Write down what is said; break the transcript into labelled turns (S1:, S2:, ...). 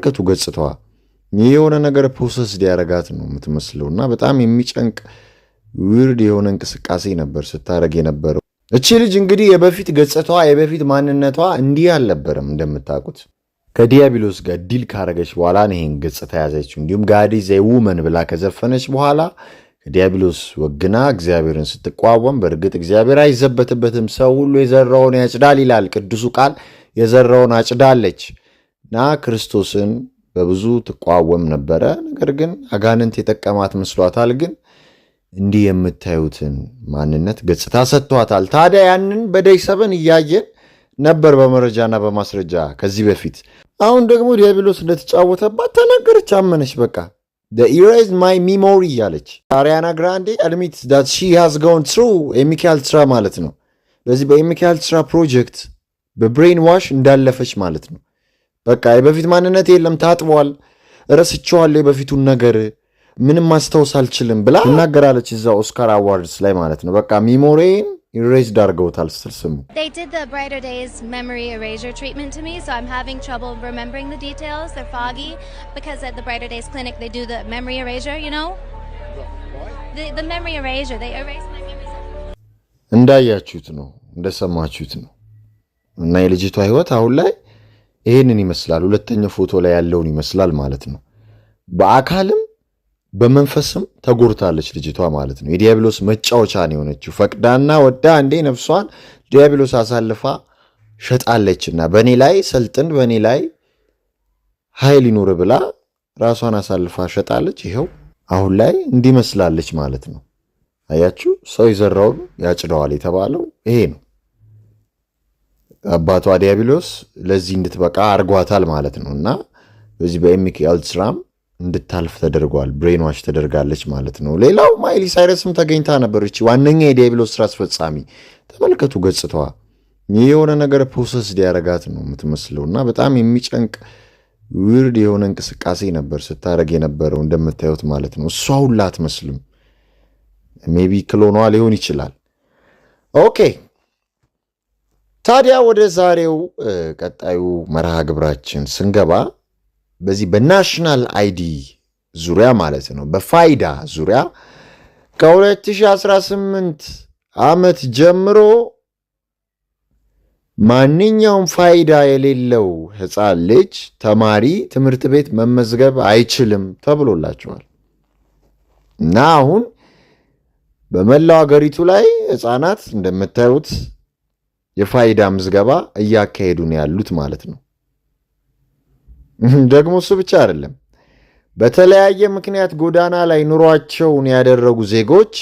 S1: ተመልከቱ ገጽታዋ የሆነ ነገር ፕሮሰስ ሊያረጋት ነው የምትመስለውና በጣም የሚጨንቅ ዊርድ የሆነ እንቅስቃሴ ነበር ስታረግ የነበረው። እቺ ልጅ እንግዲህ የበፊት ገጽታዋ የበፊት ማንነቷ እንዲህ አልነበረም። እንደምታውቁት ከዲያብሎስ ጋር ዲል ካረገች በኋላ ነው ይሄን ገጽታ ያዘችው። እንዲሁም ጋድ ኢዝ ኤ ውመን ብላ ከዘፈነች በኋላ ከዲያብሎስ ወግና እግዚአብሔርን ስትቋወም፣ በእርግጥ እግዚአብሔር አይዘበትበትም፣ ሰው ሁሉ የዘራውን ያጭዳል ይላል ቅዱሱ ቃል። የዘራውን አጭዳለች እና ክርስቶስን በብዙ ትቋወም ነበረ። ነገር ግን አጋንንት የጠቀማት መስሏታል። ግን እንዲህ የምታዩትን ማንነት ገጽታ ሰጥቷታል። ታዲያ ያንን በደይ ሰበን እያየን ነበር በመረጃና በማስረጃ ከዚህ በፊት። አሁን ደግሞ ዲያብሎስ እንደተጫወተባት ተናገረች፣ አመነች። በቃ ኢሬዝ ማይ ሚሞሪ እያለች አሪያና ግራንዴ አድሚት ዳት ሺ ሃዝ ጎን ትሩ የሚካኤል ስራ ማለት ነው። በዚህ በሚካኤል ስራ ፕሮጀክት በብሬን ዋሽ እንዳለፈች ማለት ነው። በቃ የበፊት ማንነት የለም ታጥቧል፣ ረስቼዋለሁ የበፊቱን ነገር ምንም ማስታወስ አልችልም ብላ ትናገራለች እዛ ኦስካር አዋርድስ ላይ ማለት ነው። በቃ ሚሞሪን ኢሬዝድ አድርገውታል ስትል ስሙ።
S2: They did the Brighter Days memory erasure treatment to me, so I'm having trouble remembering the details. They're foggy because at the Brighter Days clinic they do the memory erasure, you know? The memory erasure, they erase my memories.
S1: እንዳያችሁት ነው እንደሰማችሁት ነው። እና የልጅቷ ህይወት አሁን ላይ ይሄንን ይመስላል። ሁለተኛው ፎቶ ላይ ያለውን ይመስላል ማለት ነው። በአካልም በመንፈስም ተጎርታለች ልጅቷ ማለት ነው። የዲያብሎስ መጫወቻ ነው የሆነችው። ፈቅዳና ወዳ እንዴ ነፍሷን ዲያብሎስ አሳልፋ ሸጣለችና በኔ ላይ ሰልጥን፣ በኔ ላይ ኃይል ይኖር ብላ ራሷን አሳልፋ ሸጣለች። ይሄው አሁን ላይ እንዲመስላለች ማለት ነው። አያችሁ፣ ሰው የዘራውን ያጭደዋል የተባለው ይሄ ነው። አባቷ ዲያብሎስ ለዚህ እንድትበቃ አርጓታል ማለት ነውና በዚህ በሚካኤል ስራም እንድታልፍ ተደርጓል። ብሬን ዋሽ ተደርጋለች ማለት ነው። ሌላው ማይሊ ሳይረስም ተገኝታ ነበረች፣ ዋነኛ የዲያብሎስ ስራ አስፈጻሚ። ተመልከቱ ገጽታዋ የሆነ ነገር ፕሮሰስ ሊያረጋት ነው የምትመስለውና በጣም የሚጨንቅ ዊርድ የሆነ እንቅስቃሴ ነበር ስታረግ የነበረው እንደምታዩት ማለት ነው። እሷ ሁላ አትመስልም። ሜቢ ክሎኗ ሊሆን ይችላል። ኦኬ ታዲያ ወደ ዛሬው ቀጣዩ መርሃ ግብራችን ስንገባ በዚህ በናሽናል አይዲ ዙሪያ ማለት ነው፣ በፋይዳ ዙሪያ ከ2018 ዓመት ጀምሮ ማንኛውም ፋይዳ የሌለው ሕፃን ልጅ ተማሪ ትምህርት ቤት መመዝገብ አይችልም ተብሎላቸዋል። እና አሁን በመላው ሀገሪቱ ላይ ሕፃናት እንደምታዩት የፋይዳ ምዝገባ እያካሄዱ ነው ያሉት ማለት ነው። ደግሞ እሱ ብቻ አይደለም። በተለያየ ምክንያት ጎዳና ላይ ኑሯቸውን ያደረጉ ዜጎች